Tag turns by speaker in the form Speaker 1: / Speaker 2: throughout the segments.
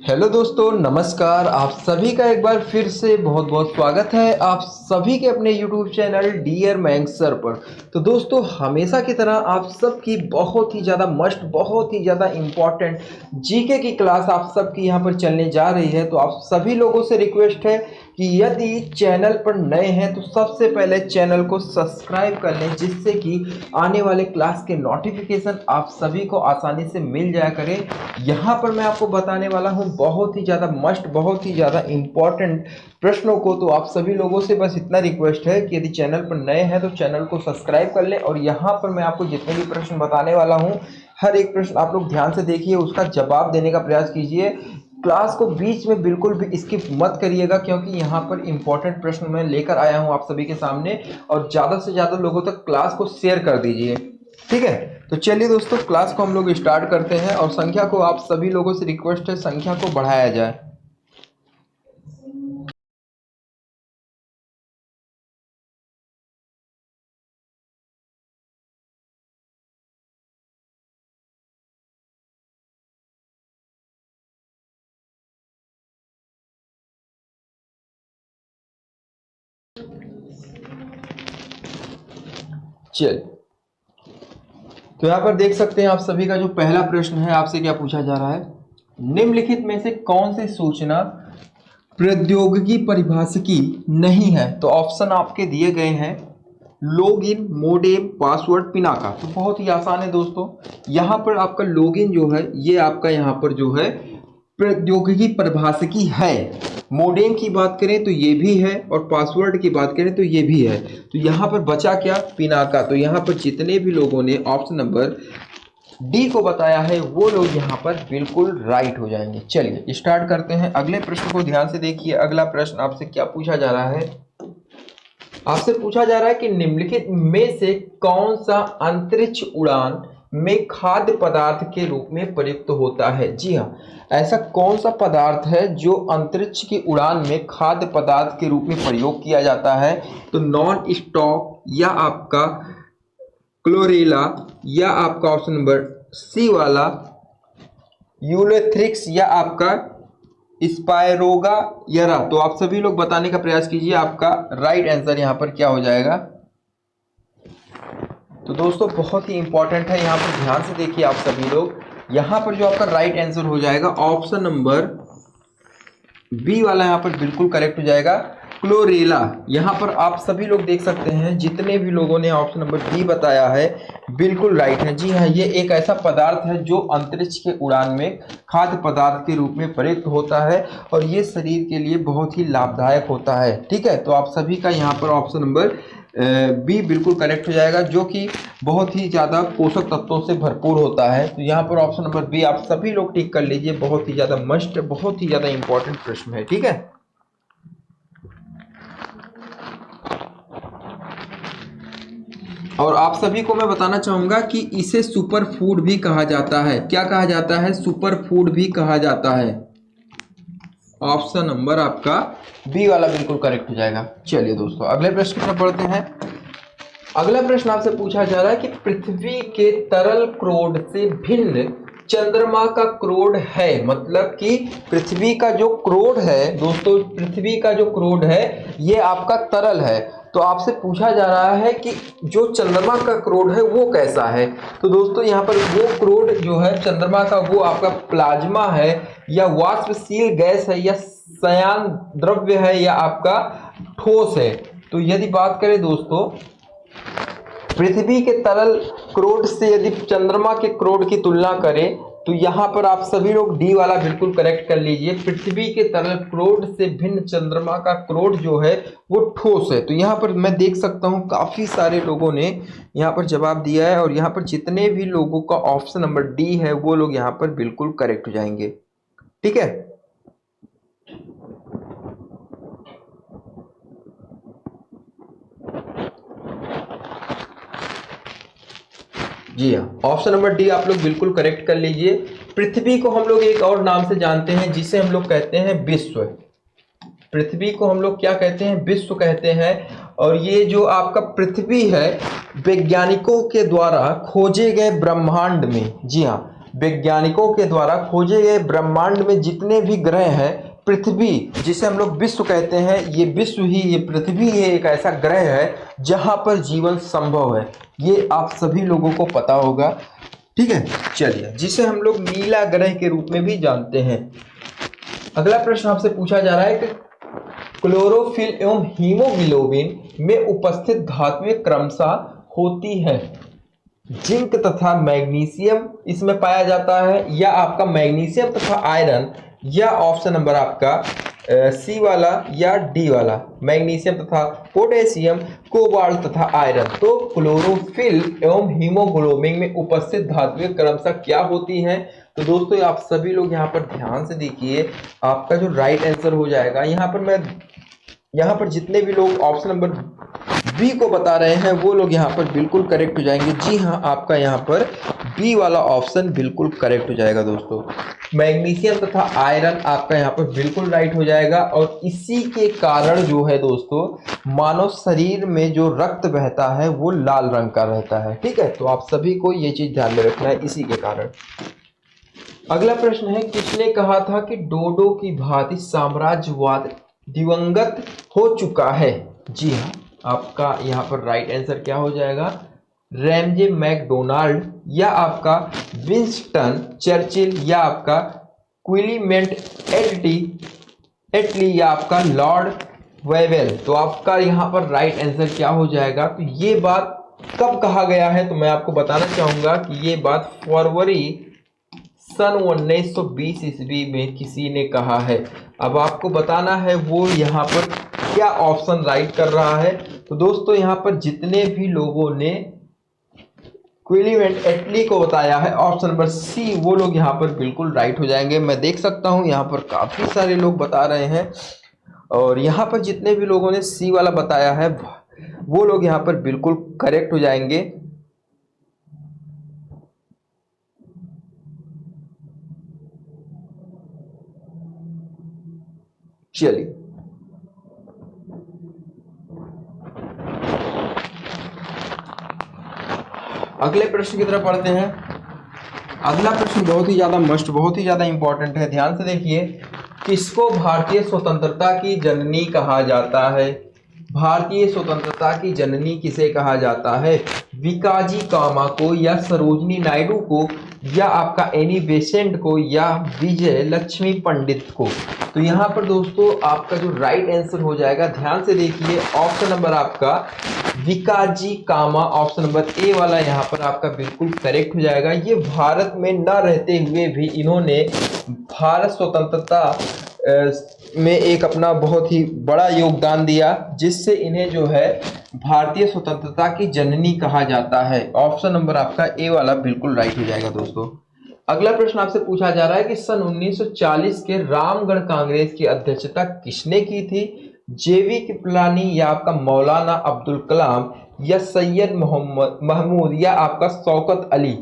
Speaker 1: Hello दोस्तों, नमस्कार। आप सभी का एक बार फिर से बहुत बहुत स्वागत है आप सभी के अपने यूट्यूब चैनल डियर मैंग सर पर। तो दोस्तों, हमेशा की तरह आप सबकी बहुत ही ज़्यादा बहुत ही ज़्यादा इम्पॉर्टेंट जीके की क्लास आप सबकी यहाँ पर चलने जा रही है। तो आप सभी लोगों से रिक्वेस्ट है कि यदि चैनल पर नए हैं तो सबसे पहले चैनल को सब्सक्राइब कर लें, जिससे कि आने वाले क्लास के नोटिफिकेशन आप सभी को आसानी से मिल जाया करें। यहाँ पर मैं आपको बताने वाला हूँ बहुत ही ज़्यादा बहुत ही ज़्यादा इम्पॉर्टेंट प्रश्नों को। तो आप सभी लोगों से बस इतना रिक्वेस्ट है कि यदि चैनल पर नए हैं तो चैनल को सब्सक्राइब कर लें। और यहाँ पर मैं आपको जितने भी प्रश्न बताने वाला हूँ, हर एक प्रश्न आप लोग ध्यान से देखिए, उसका जवाब देने का प्रयास कीजिए। क्लास को बीच में बिल्कुल भी स्किप मत करिएगा, क्योंकि यहाँ पर इंपॉर्टेंट प्रश्न मैं लेकर आया हूँ आप सभी के सामने। और ज़्यादा से ज़्यादा लोगों तक क्लास को शेयर कर दीजिए, ठीक है। तो चलिए दोस्तों, क्लास को हम लोग स्टार्ट करते हैं। और संख्या को आप सभी लोगों से रिक्वेस्ट है, संख्या को बढ़ाया जाए। चल, तो यहाँ पर देख सकते हैं आप सभी का जो पहला प्रश्न है, आपसे क्या पूछा जा रहा है। निम्नलिखित में से कौन सी सूचना प्रौद्योगिकी परिभाषिकी नहीं है। तो ऑप्शन आपके दिए गए हैं लॉगिन, मोडेम, पासवर्ड, पिनाका। तो बहुत ही आसान है दोस्तों। यहाँ पर आपका लॉगिन जो है ये आपका यहाँ पर जो है प्रौद्योगिकी परिभाषिकी है। मोडेम की बात करें तो ये भी है, और पासवर्ड की बात करें तो ये भी है। तो यहाँ पर बचा क्या, पिनाका। तो यहाँ पर जितने भी लोगों ने ऑप्शन नंबर डी को बताया है वो लोग यहाँ पर बिल्कुल राइट हो जाएंगे। चलिए स्टार्ट करते हैं। अगले प्रश्न को ध्यान से देखिए। अगला प्रश्न आपसे क्या पूछा जा रहा है, आपसे पूछा जा रहा है कि निम्नलिखित में से कौन सा अंतरिक्ष उड़ान में खाद्य पदार्थ के रूप में प्रयुक्त होता है। जी हाँ, ऐसा कौन सा पदार्थ है जो अंतरिक्ष की उड़ान में खाद्य पदार्थ के रूप में प्रयोग किया जाता है। तो नॉन स्टॉक, या आपका क्लोरेला, या आपका ऑप्शन नंबर सी वाला यूलेथ्रिक्स, या आपका स्पायरोगा यरा। तो आप सभी लोग बताने का प्रयास कीजिए, आपका राइट आंसर यहाँ पर क्या हो जाएगा। तो दोस्तों, बहुत ही इंपॉर्टेंट है, यहाँ पर ध्यान से देखिए आप सभी लोग। यहाँ पर जो आपका राइट आंसर हो जाएगा ऑप्शन नंबर बी वाला यहाँ पर बिल्कुल करेक्ट हो जाएगा, क्लोरेला। यहाँ पर आप सभी लोग देख सकते हैं, जितने भी लोगों ने ऑप्शन नंबर बी बताया है बिल्कुल राइट है। जी हाँ, ये एक ऐसा पदार्थ है जो अंतरिक्ष के उड़ान में खाद्य पदार्थ के रूप में प्रयुक्त होता है, और ये शरीर के लिए बहुत ही लाभदायक होता है, ठीक है। तो आप सभी का यहाँ पर ऑप्शन नंबर बी बिल्कुल करेक्ट हो जाएगा, जो कि बहुत ही ज़्यादा पोषक तत्वों से भरपूर होता है। तो यहाँ पर ऑप्शन नंबर बी आप सभी लोग टिक कर लीजिए। बहुत ही ज़्यादा बहुत ही ज़्यादा इंपॉर्टेंट प्रश्न है, ठीक है। और आप सभी को मैं बताना चाहूंगा कि इसे सुपर फूड भी कहा जाता है। क्या कहा जाता है, सुपर फूड भी कहा जाता है। ऑप्शन नंबर आपका बी वाला बिल्कुल करेक्ट हो जाएगा। चलिए दोस्तों, अगले प्रश्न पर बढ़ते हैं। अगला प्रश्न आपसे पूछा जा रहा है कि पृथ्वी के तरल क्रोड से भिन्न चंद्रमा का क्रोड है। मतलब कि पृथ्वी का जो क्रोड है दोस्तों, पृथ्वी का जो क्रोड है ये आपका तरल है। तो आपसे पूछा जा रहा है कि जो चंद्रमा का क्रोड है वो कैसा है। तो दोस्तों, यहाँ पर वो क्रोड जो है चंद्रमा का, वो आपका प्लाज्मा है, या वाष्पशील गैस है, या शयान द्रव्य है, या आपका ठोस है। तो यदि बात करें दोस्तों, पृथ्वी के तरल क्रोड से यदि चंद्रमा के क्रोड की तुलना करें तो यहाँ पर आप सभी लोग डी वाला बिल्कुल करेक्ट कर लीजिए। पृथ्वी के तरल क्रोड से भिन्न चंद्रमा का क्रोड जो है वो ठोस है। तो यहाँ पर मैं देख सकता हूँ काफी सारे लोगों ने यहाँ पर जवाब दिया है, और यहाँ पर जितने भी लोगों का ऑप्शन नंबर डी है वो लोग यहाँ पर बिल्कुल करेक्ट हो जाएंगे, ठीक है। जी हाँ, ऑप्शन नंबर डी आप लोग बिल्कुल करेक्ट कर लीजिए। पृथ्वी को हम लोग एक और नाम से जानते हैं, जिसे हम लोग कहते हैं विश्व। पृथ्वी को हम लोग क्या कहते हैं, विश्व कहते हैं। और ये जो आपका पृथ्वी है, वैज्ञानिकों के द्वारा खोजे गए ब्रह्मांड में, जी हाँ, वैज्ञानिकों के द्वारा खोजे गए ब्रह्मांड में जितने भी ग्रह हैं, पृथ्वी जिसे हम लोग विश्व कहते हैं, ये विश्व ही, ये पृथ्वी ही एक ऐसा ग्रह है जहां पर जीवन संभव है। ये आप सभी लोगों को पता होगा। ठीक है, चलिए, जिसे हम लोग नीला ग्रह के रूप में भी जानते हैं। अगला प्रश्न आपसे पूछा जा रहा है कि क्लोरोफिल एवं हीमोग्लोबिन में उपस्थित धातुएं क्रमशः होती है। जिंक तथा मैग्नीशियम इसमें पाया जाता है, या आपका मैग्नीशियम तथा आयरन, या ऑप्शन नंबर आपका सी वाला या डी वाला, मैग्नीशियम तथा पोटेशियम, कोबाल्ट तथा आयरन। तो क्लोरोफिल एवं हीमोग्लोबिन में उपस्थित धातुएं क्रमशः क्या होती हैं? तो दोस्तों आप सभी लोग यहाँ पर ध्यान से देखिए, आपका जो राइट आंसर हो जाएगा, यहाँ पर जितने भी लोग ऑप्शन नंबर बी को बता रहे हैं वो लोग यहाँ पर बिल्कुल करेक्ट हो जाएंगे। जी हाँ, आपका यहाँ पर बी वाला ऑप्शन बिल्कुल करेक्ट हो जाएगा दोस्तों। मैग्नीशियम तथा आयरन आपका यहाँ पर बिल्कुल राइट हो जाएगा, और इसी के कारण जो है दोस्तों, मानव शरीर में जो रक्त बहता है वो लाल रंग का रहता है। ठीक है, तो आप सभी को ये चीज ध्यान में रखना है इसी के कारण। अगला प्रश्न है, किसने कहा था कि डोडो की भांति साम्राज्यवाद दिवंगत हो चुका है? जी हाँ, आपका यहाँ पर राइट आंसर क्या हो जाएगा? रैमजे मैकडोनाल्ड, या आपका विंस्टन चर्चिल, या आपका क्विलीमेंट एटली, या आपका लॉर्ड वेवेल। तो आपका यहाँ पर राइट आंसर क्या हो जाएगा? तो ये बात कब कहा गया है? तो मैं आपको बताना चाहूंगा कि ये बात फरवरी सन 1920 ईस्वी में किसी ने कहा है। अब आपको बताना है वो यहाँ पर क्या ऑप्शन राइट कर रहा है। तो दोस्तों यहाँ पर जितने भी लोगों ने क्विलीमेंट एटली को बताया है ऑप्शन नंबर सी, वो लोग यहाँ पर बिल्कुल राइट हो जाएंगे। मैं देख सकता हूँ यहाँ पर काफी सारे लोग बता रहे हैं, और यहाँ पर जितने भी लोगों ने सी वाला बताया है वो लोग यहाँ पर बिल्कुल करेक्ट हो जाएंगे। चलिए अगले प्रश्न की तरफ पढ़ते हैं। अगला प्रश्न बहुत ही ज्यादा मस्ट, बहुत ही ज्यादा इंपॉर्टेंट है, ध्यान से देखिए। किसको भारतीय स्वतंत्रता की जननी कहा जाता है? भारतीय स्वतंत्रता की जननी किसे कहा जाता है? विकाजी कामा को, या सरोजनी नायडू को, या आपका एनी बेसेंट को, या विजय लक्ष्मी पंडित को? तो यहाँ पर दोस्तों आपका जो राइट आंसर हो जाएगा, ध्यान से देखिए, ऑप्शन नंबर आपका विकाजी कामा, ऑप्शन नंबर ए वाला यहाँ पर आपका बिल्कुल करेक्ट हो जाएगा। ये भारत में न रहते हुए भी इन्होंने भारत स्वतंत्रता में एक अपना बहुत ही बड़ा योगदान दिया, जिससे इन्हें जो है भारतीय स्वतंत्रता की जननी कहा जाता है। ऑप्शन नंबर आपका ए वाला बिल्कुल राइट हो जाएगा दोस्तों। अगला प्रश्न आपसे पूछा जा रहा है कि सन 1940 के रामगढ़ कांग्रेस की अध्यक्षता किसने की थी? जेवी कृपलानी, या आपका मौलाना अब्दुल कलाम, या सैयद मोहम्मद महमूद, या आपका शौकत अली?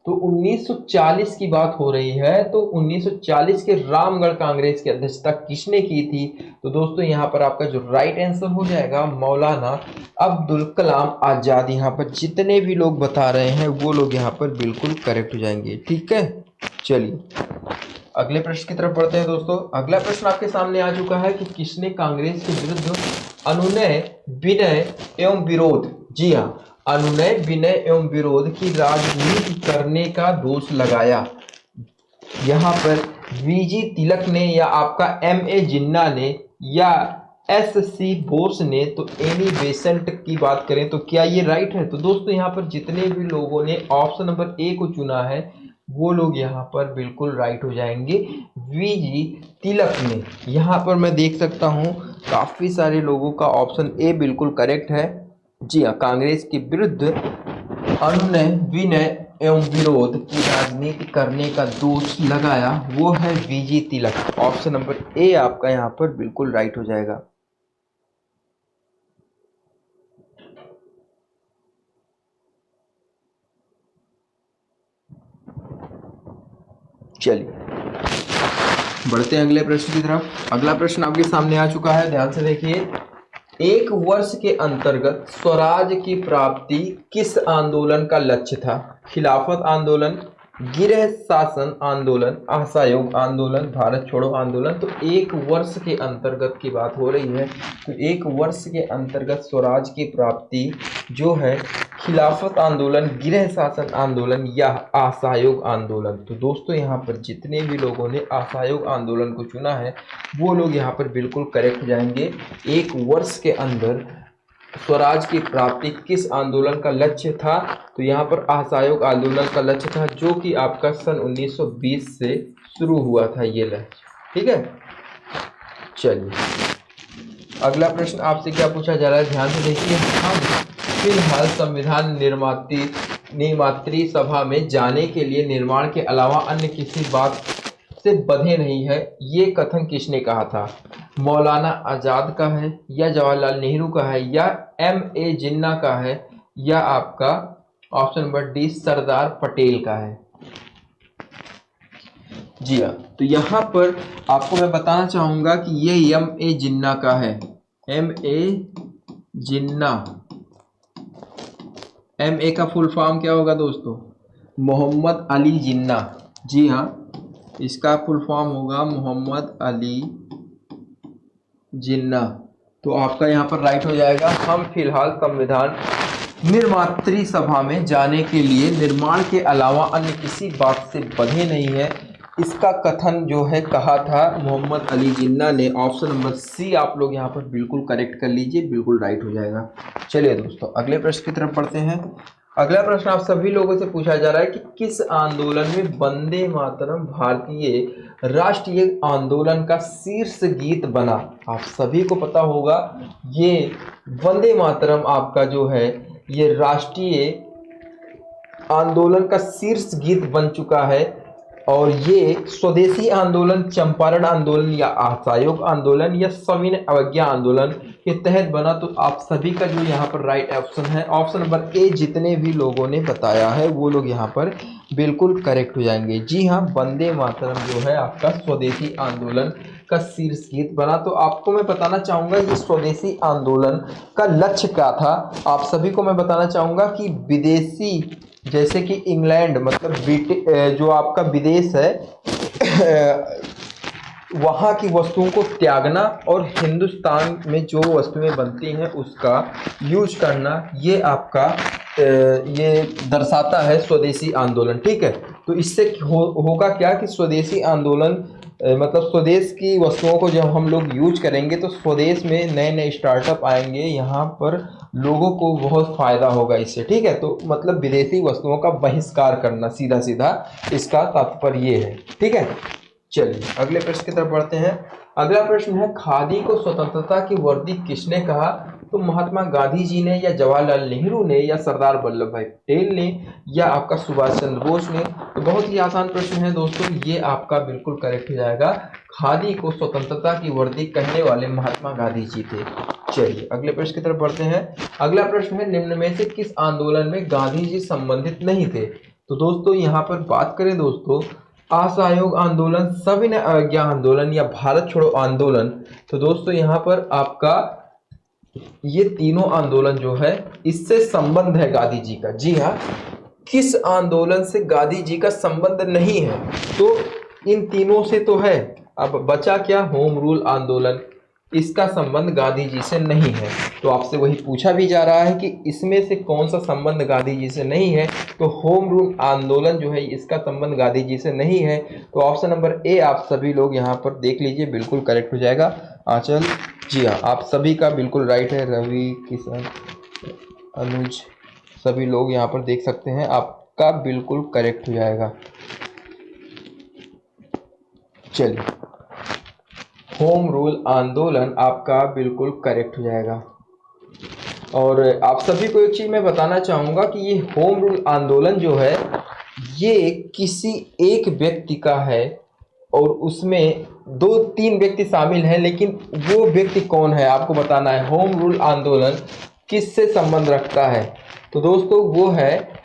Speaker 1: तो 1940 की बात हो रही है, तो 1940 के रामगढ़ कांग्रेस की अध्यक्षता किसने की थी? तो दोस्तों यहाँ पर आपका जो राइट आंसर हो जाएगा मौलाना अब्दुल कलाम आजाद। यहाँ पर जितने भी लोग बता रहे हैं वो लोग यहाँ पर बिल्कुल करेक्ट हो जाएंगे। ठीक है, चलिए अगले प्रश्न की तरफ बढ़ते हैं दोस्तों। अगला प्रश्न आपके सामने आ चुका है कि किसने कांग्रेस के विरुद्ध अनुनय, विनय एवं विरोध, जी हाँ, अनुनय, विनय एवं विरोध की राजनीति करने का दोष लगाया? यहाँ पर वीजी तिलक ने, या आपका एमए जिन्ना ने, या एससी बोस ने? तो एनी बेसेंट की बात करें तो क्या ये राइट है? तो दोस्तों यहाँ पर जितने भी लोगों ने ऑप्शन नंबर ए को चुना है वो लोग यहाँ पर बिल्कुल राइट हो जाएंगे, वीजी तिलक ने। यहाँ पर मैं देख सकता हूँ काफी सारे लोगों का ऑप्शन ए बिल्कुल करेक्ट है। जी हाँ, कांग्रेस के विरुद्ध अनुनय, विनय एवं विरोध की राजनीति करने का दोष लगाया, वो है V G Tilak. Option number A आपका यहाँ पर बिल्कुल राइट हो जाएगा। चलिए बढ़ते हैं अगले प्रश्न की तरफ। अगला प्रश्न आपके सामने आ चुका है, ध्यान से देखिए। एक वर्ष के अंतर्गत स्वराज की प्राप्ति किस आंदोलन का लक्ष्य था? खिलाफत आंदोलन, गृह शासन आंदोलन, असहयोग आंदोलन, भारत छोड़ो आंदोलन। तो एक वर्ष के अंतर्गत की बात हो रही है। तो एक वर्ष के अंतर्गत स्वराज की प्राप्ति जो है खिलाफत आंदोलन, गृह शासन आंदोलन या असहयोग आंदोलन। तो दोस्तों यहाँ पर जितने भी लोगों ने असहयोग आंदोलन को चुना है वो लोग यहाँ पर बिल्कुल करेक्ट जाएंगे। एक वर्ष के अंदर स्वराज की प्राप्ति किस आंदोलन का लक्ष्य था? तो यहाँ पर असहयोग आंदोलन का लक्ष्य था, जो कि आपका सन 1920 से शुरू हुआ था ये लक्ष्य। ठीक है, चलिए अगला प्रश्न आपसे क्या पूछा जा रहा है, ध्यान से देखिए। हम फिलहाल संविधान निर्मात्री सभा में जाने के लिए निर्माण के अलावा अन्य किसी बात से बंधे नहीं है, ये कथन किसने कहा था? मौलाना आजाद का है या जवाहरलाल नेहरू का है या M.A. जिन्ना का है या आपका option number D Sardar Patel का है? जी हाँ, तो यहाँ पर आपको मैं बताना चाहूंगा कि ये M.A. जिन्ना का है। M.A. जिन्ना, M.A. का फुल फॉर्म क्या होगा दोस्तों? मोहम्मद अली जिन्ना। जी हाँ, इसका फुल फॉर्म होगा मोहम्मद अली जिन्ना। तो आपका यहाँ पर राइट हो जाएगा। हम फिलहाल संविधान निर्मात्री सभा में जाने के लिए निर्माण के अलावा अन्य किसी बात से बंधे नहीं है, इसका कथन जो है कहा था मोहम्मद अली जिन्ना ने। ऑप्शन नंबर सी आप लोग यहाँ पर बिल्कुल करेक्ट कर लीजिए, बिल्कुल राइट हो जाएगा। चलिए दोस्तों अगले प्रश्न की तरफ बढ़ते हैं। अगला प्रश्न आप सभी लोगों से पूछा जा रहा है कि किस आंदोलन में वंदे मातरम भारतीय राष्ट्रीय आंदोलन का शीर्ष गीत बना? आप सभी को पता होगा ये वंदे मातरम आपका जो है ये राष्ट्रीय आंदोलन का शीर्ष गीत बन चुका है। और ये स्वदेशी आंदोलन, चंपारण आंदोलन या असहयोग आंदोलन या सविनय अवज्ञा आंदोलन के तहत बना। तो आप सभी का जो यहाँ पर राइट ऑप्शन है ऑप्शन नंबर ए, जितने भी लोगों ने बताया है वो लोग यहाँ पर बिल्कुल करेक्ट हो जाएंगे। जी हाँ, वंदे मातरम जो है आपका स्वदेशी आंदोलन का शीर्ष गीत बना। तो आपको मैं बताना चाहूँगा ये स्वदेशी आंदोलन का लक्ष्य क्या था। आप सभी को मैं बताना चाहूँगा कि विदेशी जैसे कि इंग्लैंड मतलब जो आपका विदेश है वहाँ की वस्तुओं को त्यागना और हिंदुस्तान में जो वस्तुएं बनती हैं उसका यूज करना, ये आपका ये दर्शाता है स्वदेशी आंदोलन। ठीक है, तो इससे होगा क्या कि स्वदेशी आंदोलन मतलब स्वदेश की वस्तुओं को जब हम लोग यूज करेंगे तो स्वदेश में नए नए स्टार्टअप आएंगे, यहाँ पर लोगों को बहुत फायदा होगा इससे। ठीक है, तो मतलब विदेशी वस्तुओं का बहिष्कार करना, सीधा सीधा इसका तात्पर्य ये है। ठीक है, चलिए अगले प्रश्न की तरफ बढ़ते हैं। अगला प्रश्न है खादी को स्वतंत्रता की वर्दी किसने कहा? तो महात्मा गांधी जी ने या जवाहरलाल नेहरू ने या सरदार वल्लभ भाई पटेल ने या आपका सुभाष चंद्र बोस ने? तो बहुत ही आसान प्रश्न है दोस्तों, ये आपका बिल्कुल करेक्ट हो जाएगा। खादी को स्वतंत्रता की वर्दी कहने वाले महात्मा गांधी जी थे। चलिए अगले प्रश्न की तरफ बढ़ते हैं। अगला प्रश्न है निम्न में से किस आंदोलन में गांधी जी संबंधित नहीं थे? तो दोस्तों यहाँ पर बात करें दोस्तों असहयोग आंदोलन, सविनय अवज्ञा आंदोलन या भारत छोड़ो आंदोलन, तो दोस्तों यहाँ पर आपका ये तीनों आंदोलन जो है इससे संबंध है गांधी जी का। जी हाँ, किस आंदोलन से गांधी जी का संबंध नहीं है? तो इन तीनों से तो है, अब बचा क्या? होम रूल आंदोलन, इसका संबंध गांधी जी से नहीं है। तो आपसे वही पूछा भी जा रहा है कि इसमें से कौन सा संबंध गांधी जी से नहीं है? तो होम रूल आंदोलन जो है इसका संबंध गांधी जी से नहीं है। तो ऑप्शन नंबर ए आप सभी लोग यहाँ पर देख लीजिए, बिल्कुल करेक्ट हो जाएगा। आंचल, जी हाँ, आप सभी का बिल्कुल राइट है। रवि, किशन, अनुज, सभी लोग यहाँ पर देख सकते हैं, आपका बिल्कुल करेक्ट हो जाएगा। चलिए होम रूल आंदोलन आपका बिल्कुल करेक्ट हो जाएगा। और आप सभी को एक चीज़ मैं बताना चाहूँगा कि ये होम रूल आंदोलन जो है ये किसी एक व्यक्ति का है और उसमें 2-3 व्यक्ति शामिल हैं, लेकिन वो व्यक्ति कौन है आपको बताना है। होम रूल आंदोलन किससे संबंध रखता है? तो दोस्तों वो है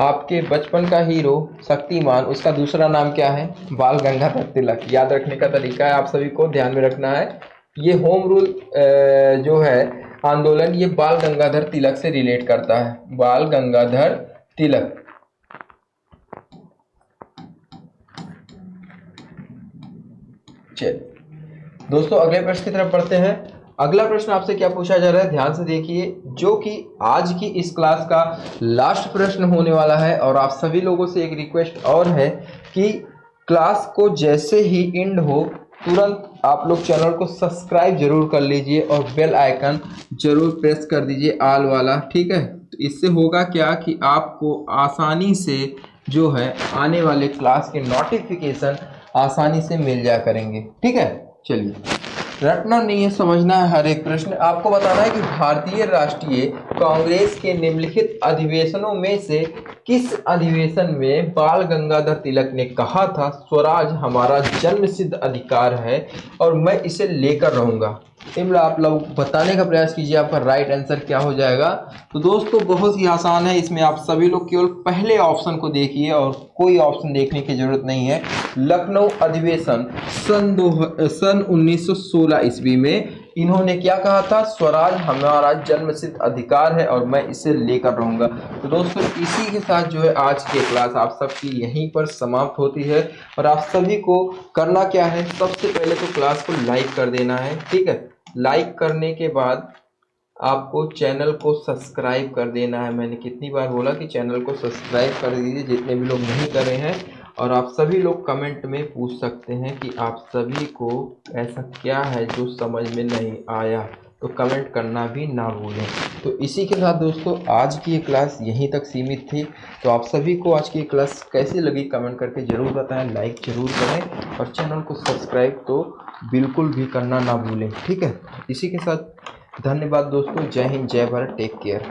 Speaker 1: आपके बचपन का हीरो शक्तिमान, उसका दूसरा नाम क्या है? बाल गंगाधर तिलक। याद रखने का तरीका है, आप सभी को ध्यान में रखना है। ये होम रूल जो है आंदोलन ये बाल गंगाधर तिलक से रिलेट करता है। बाल गंगाधर तिलक, चलिए दोस्तों अगले प्रश्न की तरफ बढ़ते हैं। अगला प्रश्न आपसे क्या पूछा जा रहा है, ध्यान से देखिए, जो कि आज की इस क्लास का लास्ट प्रश्न होने वाला है। और आप सभी लोगों से एक रिक्वेस्ट और है कि क्लास को जैसे ही एंड हो तुरंत आप लोग चैनल को सब्सक्राइब जरूर कर लीजिए और बेल आइकन जरूर प्रेस कर दीजिए ऑल वाला, ठीक है। तो इससे होगा क्या कि आपको आसानी से जो है आने वाले क्लास के नोटिफिकेशन आसानी से मिल जाया करेंगे, ठीक है। चलिए, रटना नहीं है, समझना है हर एक प्रश्न। आपको बताना है कि भारतीय राष्ट्रीय कांग्रेस के निम्नलिखित अधिवेशनों में से किस अधिवेशन में बाल गंगाधर तिलक ने कहा था स्वराज हमारा जन्मसिद्ध अधिकार है और मैं इसे लेकर रहूंगा। आप लोग बताने का प्रयास कीजिए आपका राइट आंसर क्या हो जाएगा। तो दोस्तों बहुत ही आसान है, इसमें आप सभी लोग केवल पहले ऑप्शन को देखिए और कोई ऑप्शन देखने की जरूरत नहीं है। लखनऊ अधिवेशन सन 1916 ईस्वी में इन्होंने क्या कहा था, स्वराज हमारा जन्मसिद्ध अधिकार है और मैं इसे लेकर रहूंगा। तो दोस्तों इसी के साथ जो है आज की क्लास आप सबकी यहीं पर समाप्त होती है। और आप सभी को करना क्या है, सबसे पहले तो क्लास को लाइक कर देना है, ठीक है। लाइक करने के बाद आपको चैनल को सब्सक्राइब कर देना है। मैंने कितनी बार बोला कि चैनल को सब्सक्राइब कर दीजिए जितने भी लोग नहीं कर रहे हैं। और आप सभी लोग कमेंट में पूछ सकते हैं कि आप सभी को ऐसा क्या है जो समझ में नहीं आया, तो कमेंट करना भी ना भूलें। तो इसी के साथ दोस्तों आज की ये क्लास यहीं तक सीमित थी। तो आप सभी को आज की क्लास कैसी लगी कमेंट करके ज़रूर बताएं, लाइक ज़रूर करें और चैनल को सब्सक्राइब तो बिल्कुल भी करना ना भूलें, ठीक है। इसी के साथ धन्यवाद दोस्तों, जय हिंद, जय भारत, टेक केयर।